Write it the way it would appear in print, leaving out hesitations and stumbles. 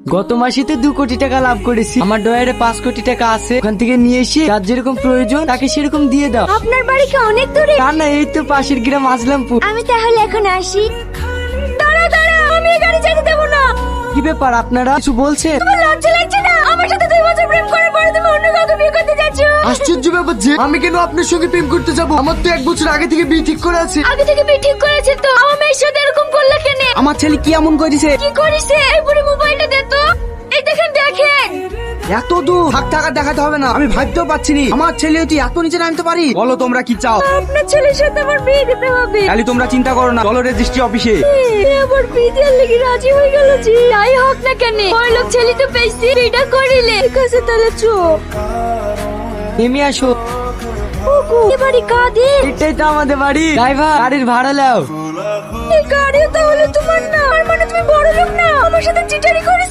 গত মাসে তো 2 কোটি টাকা লাভ করেছি। আমার ডয়ারে 5 কোটি টাকা আছে, ওখান থেকে নিয়ে এসে যার যেরকম প্রয়োজন তাকে সেরকম দিয়ে দাও। আপনার বাড়ি কি অনেক দূরে? না না, এই তো পাশের গ্রাম আসলামপুর। আমি তাহলে এখন আসি। দাঁড়া দাঁড়া, আমি এই গাড়ি যেতে দেবো না। কি ব্যাপার, আপনারা কিছু বলছেন? তোমার লজ্জা লাগছে না? আমার সাথে 2 বছর প্রেম করার পরে তুমি অন্য কাউকে বিয়ে করতে যাচ্ছ। আশ্চর্য ব্যাপার যে, আমি কেন আপনার সঙ্গে প্রেম করতে যাব? আমার তো 1 বছর আগে থেকে বিয়ে ঠিক করে আছে। আগে থেকে বিয়ে ঠিক করেছে তো, আমার মেয়ের সাথে এরকম করলে কেন? আমার ছেলে কি এমন করেছে? কি করিছে? এই বুড়ি মোবাইলটা দে তো। এই দেখেন দেখেন। এত দূর থাক টাকা দেখাতে হবে না, আমি ভাবতেও পারছি না আমার ছেলে তুই এত নিচে নামতে পারি। বলো তোমরা কি চাও? আপনার ছেলের সাথে আমার বিয়ে দিতে হবে। খালি তোমরা চিন্তা করো না, চলো রেজিস্ট্রি অফিসে। আবার বিয়ে দেওয়ার লেগে রাজি হয়ে গেল জি। তাই হোক না কেন, বড়লোক ছেলে তো পেয়েছি, বিয়েটা করিলে। ঠিক আছে তাহলে চো। নেমে আসো। ওগো, এ বাড়ি কাদের? এটাই তো আমাদের বাড়ি। ড্রাইভার, গাড়ির ভাড়া নাও। এই গাড়িও তাহলে তোমার না? আর মানে তুমি বড়লোক না, আমার সাথে চিটারি করিস।